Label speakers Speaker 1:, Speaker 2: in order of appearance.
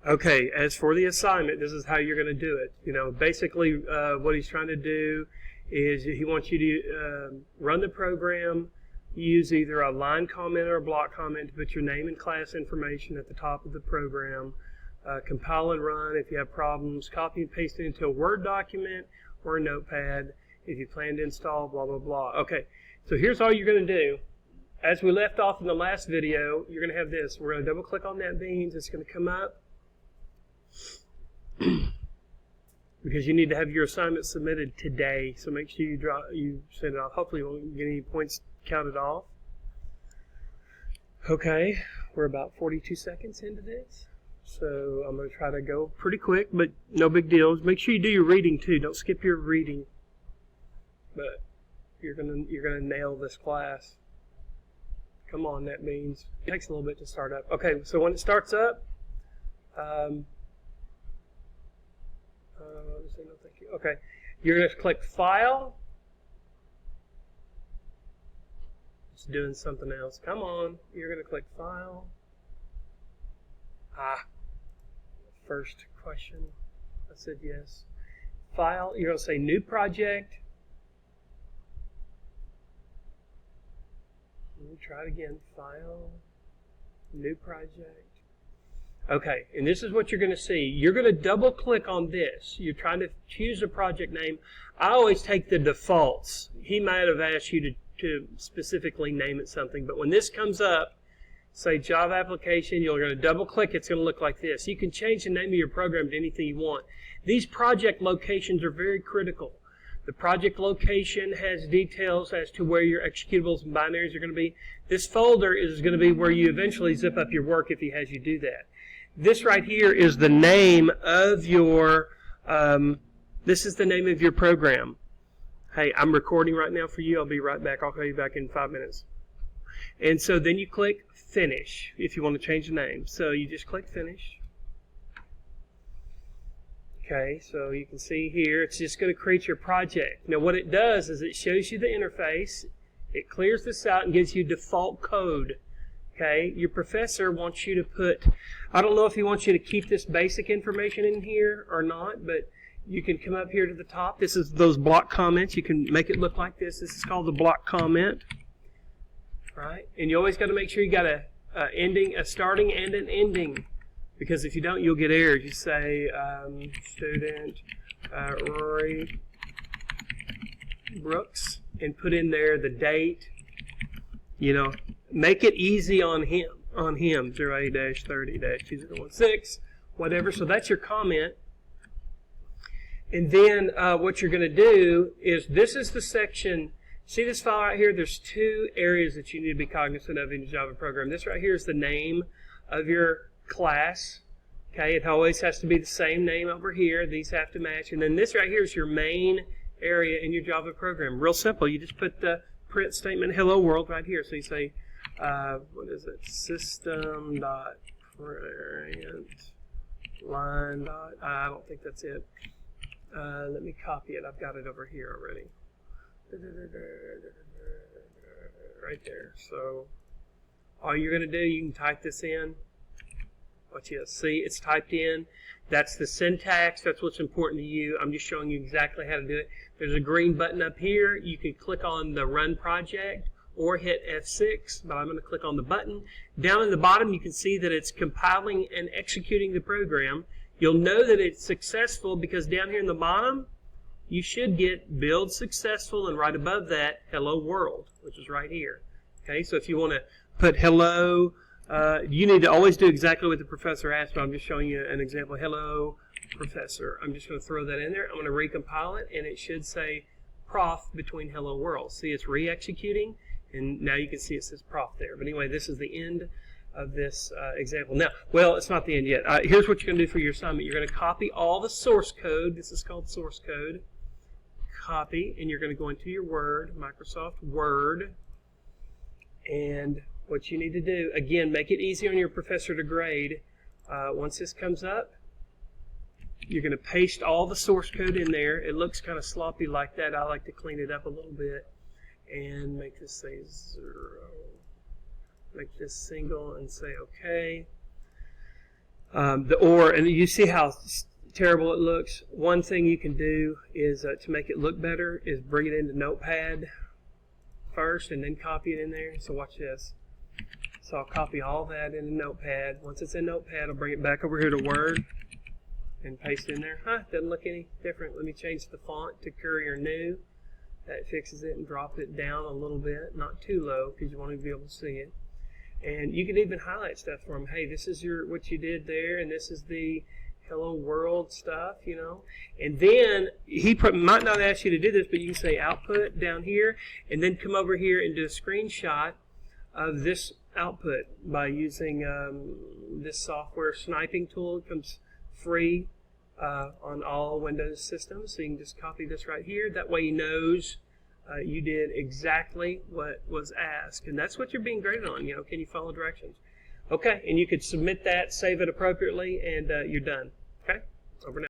Speaker 1: Okay, as for the assignment, this is how you're going to do it. Basically what he's trying to do is he wants you to run the program, use either a line comment or a block comment to put your name and class information at the top of the program, compile and run if you have problems, copy and paste it into a Word document or a notepad if you plan to install, blah, blah, blah. Okay, so here's all you're going to do. As we left off in the last video, you're going to have this. We're going to double click on NetBeans. It's going to come up. Because you need to have your assignment submitted today, so make sure you send it off. Hopefully you won't get any points counted off. Okay, we're about 42 seconds into this, so I'm going to try to go pretty quick, but no big deal. Make sure you do your reading too. Don't skip your reading. But you're gonna nail this class. Come on, NetBeans. It takes a little bit to start up. Okay, so when it starts up, okay, you're going to click File. It's doing something else. Come on, you're going to click File. First question. I said yes. File. You're going to say New Project. Let me try it again. File. New Project. Okay, and this is what you're going to see. You're going to double click on this. You're trying to choose a project name. I always take the defaults. He might have asked you to specifically name it something, but when this comes up, say Java application, you're going to double click. It's going to look like this. You can change the name of your program to anything you want. These project locations are very critical. The project location has details as to where your executables and binaries are going to be. This folder is going to be where you eventually zip up your work if he has you do that. This right here is the name of your, this is the name of your program. Hey, I'm recording right now for you. I'll be right back. I'll call you back in 5 minutes. And so then you click Finish if you want to change the name. So you just click Finish. Okay, so you can see here, it's just going to create your project. Now what it does is it shows you the interface. It clears this out and gives you default code. Okay, your professor wants you to put, I don't know if he wants you to keep this basic information in here or not, but you can come up here to the top. This is those block comments. You can make it look like this. This is called the block comment. Right? And you always got to make sure you got a starting and an ending, because if you don't, you'll get errors. You say student Rory Brooks and put in there the date. Make it easy on him, 08-30-2016, whatever. So that's your comment. And then what you're going to do is, this is the section. See this file right here? There's two areas that you need to be cognizant of in your Java program. This right here is the name of your class. Okay, it always has to be the same name over here. These have to match. And then this right here is your main area in your Java program. Real simple. You just put the print statement hello world right here. So you say, what is it? System.print line. I don't think that's it. Let me copy it. I've got it over here already. Right there. So all you're going to do, you can type this in. What you see, it's typed in. That's the syntax. That's what's important to you. I'm just showing you exactly how to do it. There's a green button up here. You can click on the Run Project or hit F6, but I'm going to click on the button. Down in the bottom, you can see that it's compiling and executing the program. You'll know that it's successful because down here in the bottom, you should get Build Successful, and right above that, Hello World, which is right here. Okay, so if you want to put hello, you need to always do exactly what the professor asked, but I'm just showing you an example. Hello, professor. I'm just going to throw that in there. I'm going to recompile it, and it should say prof between hello world. See, it's re-executing, and now you can see it says prof there. But anyway, this is the end of this example. Now, well, it's not the end yet. Here's what you're going to do for your assignment. You're going to copy all the source code. This is called source code. Copy, and you're going to go into your Word, Microsoft Word, and what you need to do, again, make it easy on your professor to grade. Once this comes up, you're going to paste all the source code in there. It looks kind of sloppy like that. I like to clean it up a little bit and make this say 0. Make this single and say OK. And you see how terrible it looks. One thing you can do is to make it look better is bring it into Notepad first and then copy it in there. So watch this. So I'll copy all that into Notepad. Once it's in Notepad, I'll bring it back over here to Word and paste it in there. Doesn't look any different. Let me change the font to Courier New. That fixes it, and drop it down a little bit, not too low because you want to be able to see it. And you can even highlight stuff for them. Hey, this is what you did there, and this is the Hello World stuff, you know. And then he might not ask you to do this, but you can say output down here, and then come over here and do a screenshot of this output by using this software sniping tool. It comes free on all Windows systems, so you can just copy this right here. That way he knows you did exactly what was asked, and that's what you're being graded on. You know, can you follow directions? Okay, and you could submit that, save it appropriately, and you're done. Okay, over now.